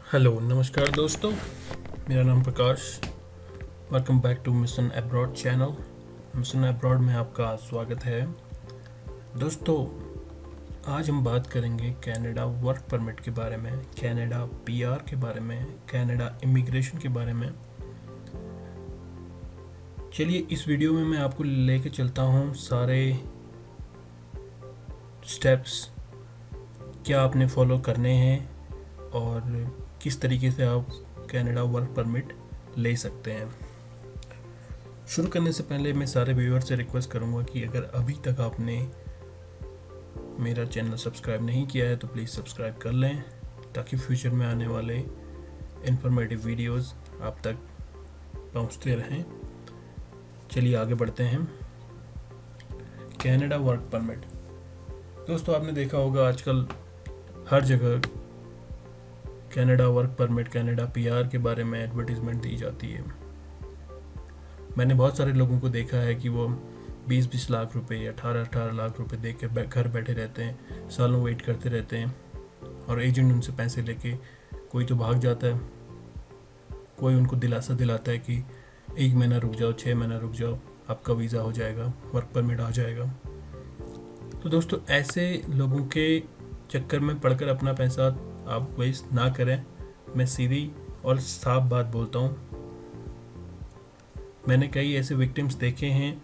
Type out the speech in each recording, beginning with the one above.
Hello नमस्कार दोस्तों, मेरा नाम Prakash. Welcome back to mission abroad channel. Mission abroad में आपका स्वागत है। दोस्तों, आज हम बात करेंगे कनाडा वर्क परमिट के बारे में, कनाडा पीआर के बारे में, कनाडा इमिग्रेशन के बारे में। चलिए, इस वीडियो में मैं आपको लेके चलता हूँ सारे स्टेप्स, क्या आपने फॉलो करने हैं और किस तरीके से आप कनाडा वर्क परमिट ले सकते हैं। शुरू करने से पहले मैं सारे व्यूअर से रिक्वेस्ट करूंगा कि अगर अभी तक आपने मेरा चैनल सब्सक्राइब नहीं किया है तो प्लीज़ सब्सक्राइब कर लें, ताकि फ्यूचर में आने वाले इंफॉर्मेटिव वीडियोस आप तक पहुंचते रहें। चलिए आगे बढ़ते हैं। Canada work permit. दोस्तों, आपने देखा होगा आजकल हर जगह Canada work permit, Canada PR के बारे में एडवर्टीज़मेंट दी जाती है। मैंने बहुत सारे लोगों को देखा है कि वो 20-20 लाख रुपए या 18-18 लाख रुपए दे के घर बैठे रहते हैं, सालों वेट करते रहते हैं और एजेंट उनसे पैसे लेके कोई तो भाग जाता है, कोई उनको दिलासा दिलाता है कि 1 महीना रुक जाओ, 6 महीना रुक जाओ, आपका वीज़ा हो जाएगा, वर्क परमिट आ जाएगा। तो दोस्तों, ऐसे लोगों के चक्कर में पड़कर अपना पैसा आप वेस्ट ना करें। मैं सीधी और साफ बात बोलता हूँ। मैंने कई ऐसे विक्टिम्स देखे हैं,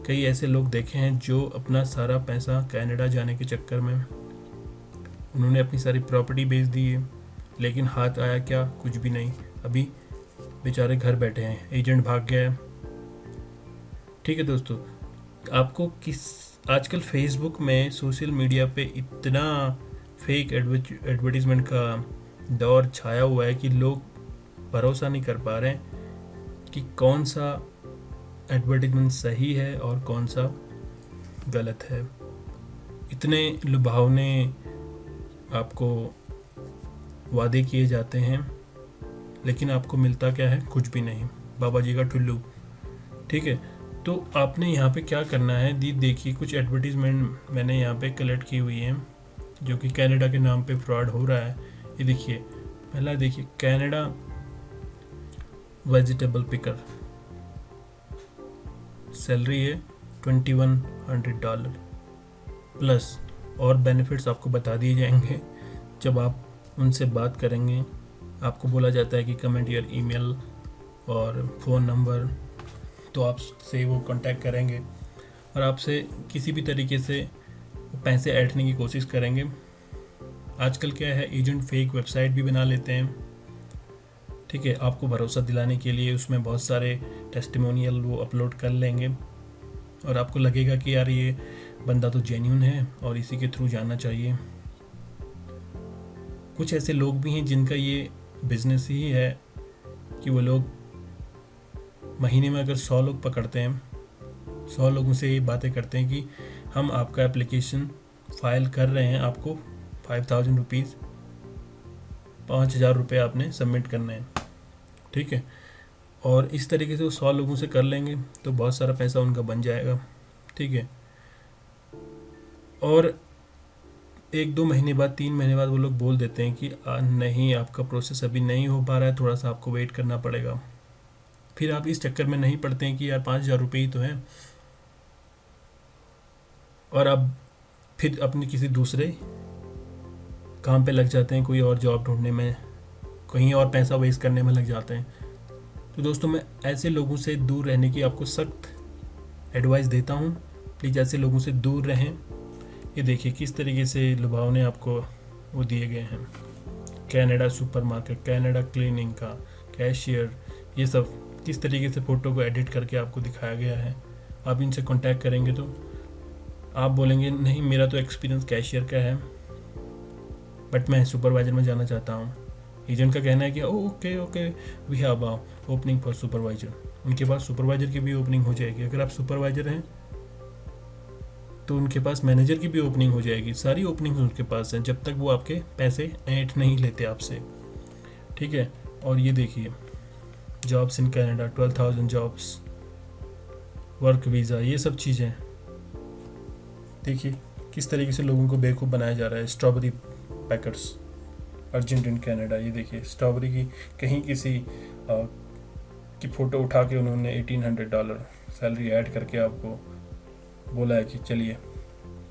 कई ऐसे लोग देखे हैं जो अपना सारा पैसा कनाडा जाने के चक्कर में उन्होंने अपनी सारी प्रॉपर्टी बेच दी है, लेकिन हाथ आया क्या? कुछ भी नहीं। अभी बेचारे घर बैठे हैं, एजेंट भाग गया है। ठीक है दोस्तों, आपको आजकल फेसबुक में, सोशल मीडिया पे इतना फेक एडवर्टीज़मेंट का दौर छाया हुआ है कि लोग भरोसा नहीं कर पा रहे हैं कि कौन सा एडवर्टीज़मेंट सही है और कौन सा गलत है। इतने लुभावने आपको वादे किए जाते हैं, लेकिन आपको मिलता क्या है? कुछ भी नहीं। बाबा जी का ठुल्लू। ठीक है, तो आपने यहाँ पे क्या करना है? देखिए, कुछ एडवर्टीज़मेंट मैंने यहाँ पे कलेक्ट की हुई हैं जो कि कनाडा के नाम पे फ्रॉड हो रहा है। ये देखिए, पहला देखिए, कनाडा वेजिटेबल पिकर, सैलरी है $2100 प्लस और बेनिफिट्स आपको बता दिए जाएंगे। जब आप उनसे बात करेंगे, आपको बोला जाता है कि कमेंट योर ईमेल और फ़ोन नंबर, तो आपसे वो कांटेक्ट करेंगे और आपसे किसी भी तरीके से पैसे ऐंठने की कोशिश करेंगे। आजकल क्या है, एजेंट फेक वेबसाइट भी बना लेते हैं। ठीक है, आपको भरोसा दिलाने के लिए उसमें बहुत सारे टेस्टिमोनियल वो अपलोड कर लेंगे और आपको लगेगा कि यार ये बंदा तो जेन्युइन है और इसी के थ्रू जाना चाहिए। कुछ ऐसे लोग भी हैं जिनका ये बिजनेस ही है कि वो लोग महीने में अगर 100 लोग पकड़ते हैं, 100 लोगों से ये बातें करते हैं कि हम आपका एप्लीकेशन फाइल कर रहे हैं, आपको 5000 रुपीज़, 5000 रुपये आपने सबमिट करना है। ठीक है, और इस तरीके से वो 100 लोगों से कर लेंगे तो बहुत सारा पैसा उनका बन जाएगा। ठीक है, और 1-2 महीने बाद, 3 महीने बाद वो लोग बोल देते हैं कि नहीं, आपका प्रोसेस अभी नहीं हो पा रहा है, थोड़ा सा आपको वेट करना पड़ेगा। फिर आप इस चक्कर में नहीं पड़ते हैं कि यार 5000 रुपये ही तो हैं, और अब फिर अपने किसी दूसरे काम पे लग जाते हैं, कोई और जॉब ढूंढने में, कहीं और पैसा वेस्ट करने में लग जाते हैं। तो दोस्तों, मैं ऐसे लोगों से दूर रहने की आपको सख्त एडवाइस देता हूँ। प्लीज़ ऐसे लोगों से दूर रहें। ये देखिए किस तरीके से लुभावने आपको वो दिए गए हैं। कनाडा सुपरमार्केट, कनाडा क्लीनिंग का कैशियर, ये सब किस तरीके से फ़ोटो को एडिट करके आपको दिखाया गया है। आप इनसे कांटेक्ट करेंगे तो आप बोलेंगे नहीं, मेरा तो एक्सपीरियंस कैशियर का है, बट मैं सुपरवाइज़र में जाना चाहता हूँ। एजेंट का कहना है कि okay we have opening for supervisor. उनके पास सुपरवाइज़र की भी ओपनिंग हो जाएगी। अगर आप सुपरवाइज़र हैं तो उनके पास मैनेजर की भी ओपनिंग हो जाएगी। सारी ओपनिंग उनके पास हैं, जब तक वो आपके पैसे ऐंठ नहीं लेते आपसे। ठीक है, और ये देखिए, jobs in Canada, 12,000 jobs, work visa, ये सब चीज़ें। देखिए किस तरीके से लोगों को बेवकूफ़ बनाया जा रहा है। Strawberry packers, urgent in Canada. ये देखिए स्ट्रॉबेरी की कहीं किसी की फ़ोटो उठा के उन्होंने $1800 सैलरी ऐड करके आपको बोला है कि चलिए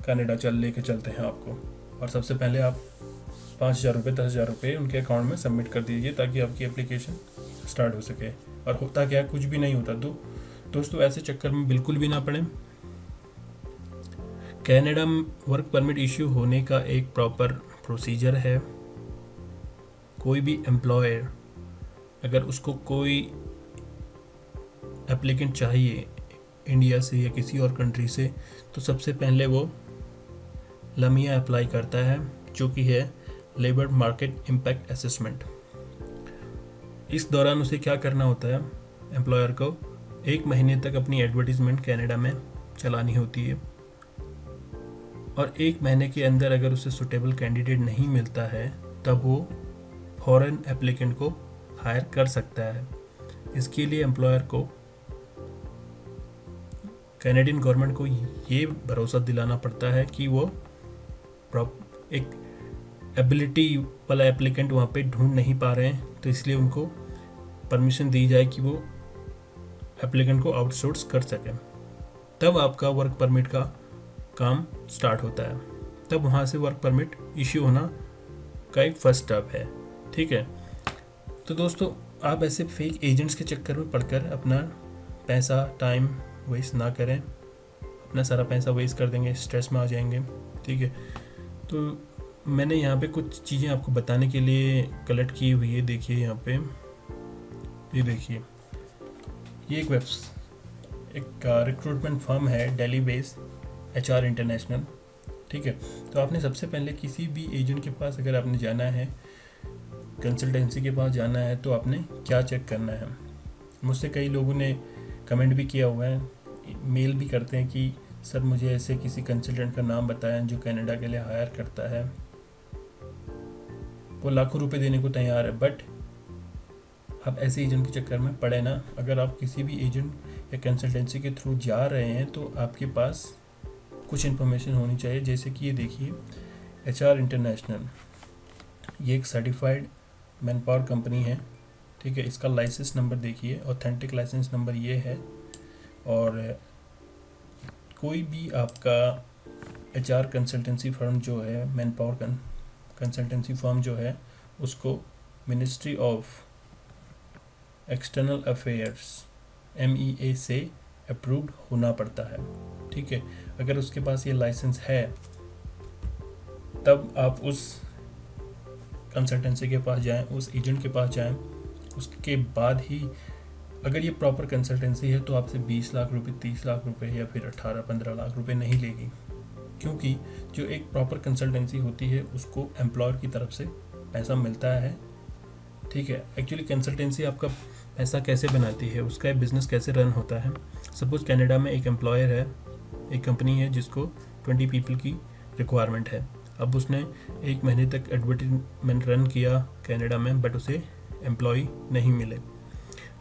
कनाडा लेके चलते हैं आपको, और सबसे पहले आप 5,000 रुपये 10,000 रुपये उनके अकाउंट में सबमिट कर दीजिए ताकि आपकी एप्लीकेशन स्टार्ट हो सके। और होता क्या, कुछ भी नहीं होता। तो दोस्तों ऐसे चक्कर में बिल्कुल भी ना पड़े। कनाडा में वर्क परमिट इश्यू होने का एक प्रॉपर प्रोसीजर है। कोई भी एम्प्लॉयर अगर उसको कोई एप्लीकेंट चाहिए इंडिया से या किसी और कंट्री से, तो सबसे पहले वो लमिया अप्लाई करता है, जो कि है लेबर मार्केट इम्पैक्ट असेसमेंट। इस दौरान उसे क्या करना होता है, एम्प्लॉयर को 1 महीने तक अपनी एडवर्टीजमेंट कनाडा में चलानी होती है, और 1 महीने के अंदर अगर उसे सुटेबल कैंडिडेट नहीं मिलता है तब वो फॉरेन एप्लीकेंट को हायर कर सकता है। इसके लिए एम्प्लॉयर को कैनेडियन गवर्नमेंट को ये भरोसा दिलाना पड़ता है कि वो एक एबिलिटी वाला एप्लीकेंट वहाँ पे ढूंढ नहीं पा रहे हैं, तो इसलिए उनको परमिशन दी जाए कि वो एप्लीकेंट को आउटसोर्स कर सकें। तब आपका वर्क परमिट का काम स्टार्ट होता है। तब वहाँ से वर्क परमिट इश्यू होना का एक फर्स्ट स्टेप है। ठीक है, तो दोस्तों आप ऐसे फेक एजेंट्स के चक्कर में पड़कर अपना पैसा टाइम वेस्ट ना करें। अपना सारा पैसा वेस्ट कर देंगे, स्ट्रेस में आ जाएंगे। ठीक है, तो मैंने यहाँ पे कुछ चीज़ें आपको बताने के लिए कलेक्ट की हुई है। देखिए यहाँ पे, ये देखिए, ये एक रिक्रूटमेंट फर्म है दिल्ली बेस्ड HR इंटरनेशनल। ठीक है, तो आपने सबसे पहले किसी भी एजेंट के पास अगर आपने जाना है, कंसल्टेंसी के पास जाना है, तो आपने क्या चेक करना है। मुझसे कई लोगों ने कमेंट भी किया हुआ है, मेल भी करते हैं कि सर मुझे ऐसे किसी कंसल्टेंट का नाम बताएं जो कनाडा के लिए हायर करता है, वो लाखों रुपए देने को तैयार है। बट आप ऐसे एजेंट के चक्कर में पड़े ना। अगर आप किसी भी एजेंट या कंसल्टेंसी के थ्रू जा रहे हैं तो आपके पास कुछ इन्फॉर्मेशन होनी चाहिए। जैसे कि ये देखिए, HR इंटरनेशनल, ये एक सर्टिफाइड मैन पावर कंपनी है। ठीक है, इसका लाइसेंस नंबर देखिए, ऑथेंटिक लाइसेंस नंबर ये है। और कोई भी आपका HR कंसल्टेंसी फर्म जो है, मैन पावर कंसल्टेंसी फर्म जो है, उसको ministry of external affairs MEA से अप्रूव्ड होना पड़ता है। ठीक है, अगर उसके पास ये लाइसेंस है तब आप उस कंसल्टेंसी के पास जाएं, उस एजेंट के पास जाएं। उसके बाद ही अगर ये प्रॉपर कंसल्टेंसी है तो आपसे 20 लाख रुपए, 30 लाख रुपए या फिर 18-15 लाख रुपए नहीं लेगी, क्योंकि जो एक प्रॉपर कंसल्टेंसी होती है उसको एम्प्लॉयर की तरफ से पैसा मिलता है। ठीक है, एक्चुअली कंसल्टेंसी आपका पैसा कैसे बनाती है, उसका बिजनेस कैसे रन होता है। सपोज कनाडा में एक एम्प्लॉयर है, एक कंपनी है जिसको 20 पीपल की रिक्वायरमेंट है। अब उसने 1 महीने तक एडवर्टीजमेंट रन किया कनाडा में, बट उसे एम्प्लॉय नहीं मिले,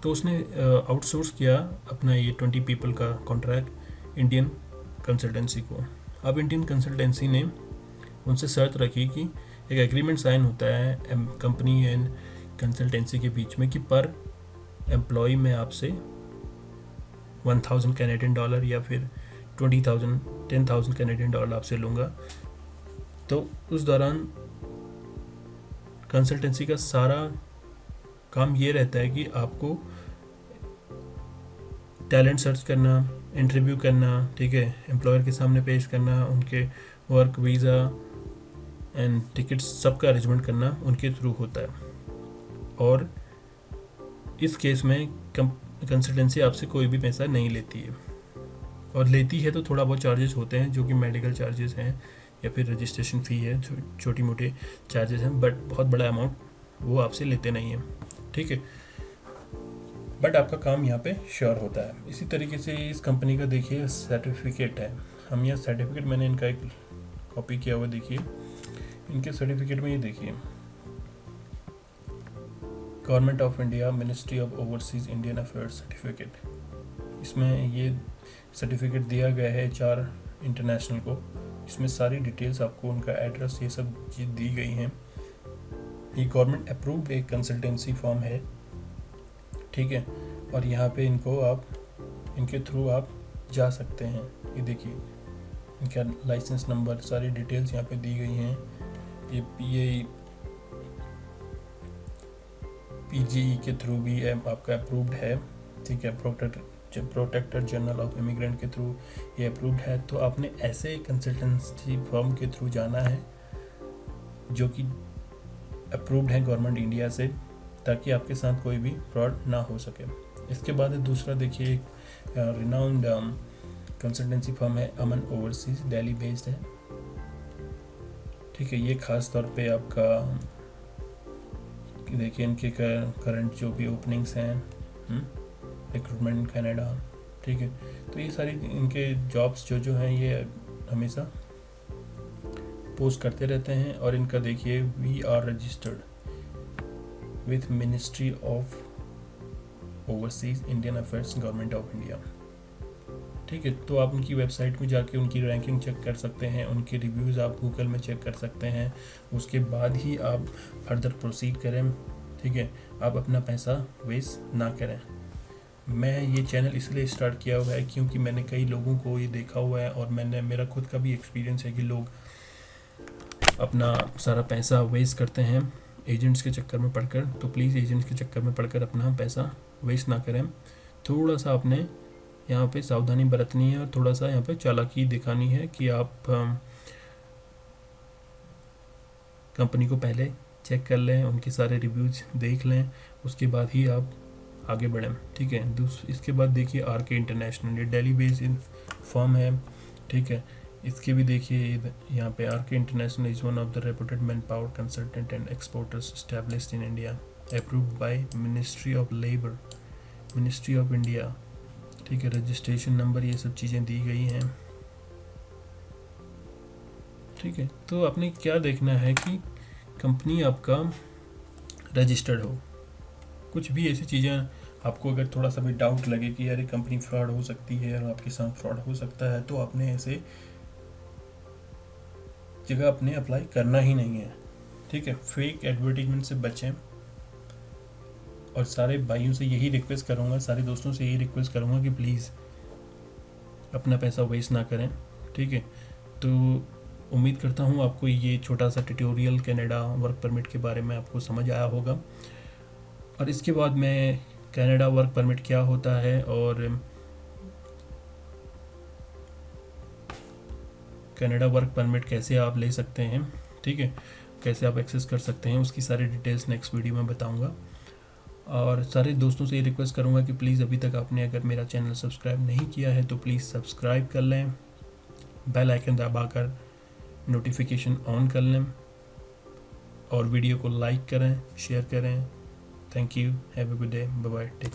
तो उसने आउटसोर्स किया अपना ये 20 पीपल का कॉन्ट्रैक्ट इंडियन कंसल्टेंसी को। अब इंडियन कंसल्टेंसी ने उनसे शर्त रखी कि एक एग्रीमेंट साइन होता है कंपनी एंड कंसल्टेंसी के बीच में कि पर एम्प्लॉय में आपसे 1000 कैनेडियन डॉलर या फिर 10,000 कैनेडियन डॉलर आपसे लूँगा। तो उस दौरान कंसल्टेंसी का सारा काम ये रहता है कि आपको टैलेंट सर्च करना, इंटरव्यू करना, ठीक है, एम्प्लॉयर के सामने पेश करना, उनके वर्क वीज़ा एंड टिकट्स सबका अरेंजमेंट करना उनके थ्रू होता है। और इस केस में कंसल्टेंसी आपसे कोई भी पैसा नहीं लेती है, और लेती है तो थोड़ा बहुत चार्जेस होते हैं जो कि मेडिकल चार्जेस हैं या फिर रजिस्ट्रेशन फ़ी है, छोटी मोटी चार्जेस हैं, बट बहुत बड़ा अमाउंट वो आपसे लेते नहीं हैं। ठीक है, बट आपका काम यहाँ पे श्योर होता है। इसी तरीके से इस कंपनी का देखिए सर्टिफिकेट है। हम यहाँ सर्टिफिकेट, मैंने इनका एक कॉपी किया हुआ, देखिए इनके सर्टिफिकेट में ये देखिए, government of India, ministry of overseas Indian affairs certificate. इसमें ये सर्टिफिकेट दिया गया है HR इंटरनेशनल को। इसमें सारी डिटेल्स आपको, उनका एड्रेस, ये सब चीज़ दी गई हैं। ये गवर्नमेंट अप्रूव्ड एक कंसल्टेंसी फर्म है, ठीक है। और यहाँ पे इनके थ्रू आप जा सकते हैं। ये देखिए इनका लाइसेंस नंबर, सारी डिटेल्स यहाँ पे दी गई हैं। ये PGE के थ्रू भी आपका अप्रूव्ड है, ठीक है। प्रोटेक्टर जनरल ऑफ इमिग्रेंट के थ्रू ये अप्रूव्ड है। तो आपने ऐसे कंसल्टेंसी फर्म के थ्रू जाना है जो कि अप्रूव्ड है गवर्नमेंट इंडिया से, ताकि आपके साथ कोई भी फ्रॉड ना हो सके। इसके बाद दूसरा देखिए, एक रिनाउंड कंसल्टेंसी फर्म है अमन ओवरसीज, दिल्ली बेस्ड है, ठीक है। ये खास तौर पे आपका देखिए इनके करंट जो भी ओपनिंग्स हैं, रिक्रूटमेंट इन कनाडा, ठीक है। तो ये सारी इनके जॉब्स जो हैं ये हमेशा पोस्ट करते रहते हैं। और इनका देखिए we are registered with ministry of overseas Indian affairs government of India, ठीक है। तो आप उनकी वेबसाइट में जाके उनकी रैंकिंग चेक कर सकते हैं, उनके रिव्यूज़ आप गूगल में चेक कर सकते हैं। उसके बाद ही आप फर्दर प्रोसीड करें, ठीक है। आप अपना पैसा वेस्ट ना करें। मैं ये चैनल इसलिए स्टार्ट किया हुआ है क्योंकि मैंने कई लोगों को ये देखा हुआ है, और मेरा खुद का भी एक्सपीरियंस है कि लोग अपना सारा पैसा वेस्ट करते हैं एजेंट्स के चक्कर में पड़कर। तो प्लीज़ एजेंट्स के चक्कर में पड़कर अपना पैसा वेस्ट ना करें। थोड़ा सा आपने यहाँ पे सावधानी बरतनी है और थोड़ा सा यहाँ पे चालाकी दिखानी है कि आप कंपनी को पहले चेक कर लें, उनके सारे रिव्यूज़ देख लें, उसके बाद ही आप आगे बढ़ें, ठीक है। इसके बाद देखिए RK इंटरनेशनल, ये दिल्ली बेस्ड फर्म है, ठीक है। इसके भी देखिए यहाँ पे RK international is one of the reputed man power consultant and exporters established in India, approved by ministry of labour, ministry of India, ठीक है। रजिस्ट्रेशन नंबर, ये सब चीज़ें दी गई हैं, ठीक है। तो आपने क्या देखना है कि कंपनी आपका रजिस्टर्ड हो। कुछ भी ऐसी चीज़ें आपको अगर थोड़ा सा भी डाउट लगे कि यार ये कंपनी फ्रॉड हो सकती है और आपके साथ फ्रॉड हो सकता है, तो आपने ऐसे जगह अपने अप्लाई करना ही नहीं है, ठीक है। फेक एडवर्टीजमेंट से बचें। और सारे भाइयों से यही रिक्वेस्ट करूँगा, सारे दोस्तों से यही रिक्वेस्ट करूँगा कि प्लीज़ अपना पैसा वेस्ट ना करें, ठीक है। तो उम्मीद करता हूँ आपको ये छोटा सा ट्यूटोरियल कनाडा वर्क परमिट के बारे में आपको समझ आया होगा। और इसके बाद मैं कनाडा वर्क परमिट क्या होता है और कनाडा वर्क परमिट कैसे आप ले सकते हैं, ठीक है, कैसे आप एक्सेस कर सकते हैं, उसकी सारी डिटेल्स नेक्स्ट वीडियो में बताऊंगा। और सारे दोस्तों से ये रिक्वेस्ट करूंगा कि प्लीज़ अभी तक आपने अगर मेरा चैनल सब्सक्राइब नहीं किया है तो प्लीज़ सब्सक्राइब कर लें, बेल आइकन दबाकर नोटिफिकेशन ऑन कर लें और वीडियो को लाइक करें, शेयर करें। Thank you, have a good day, bye bye, take care.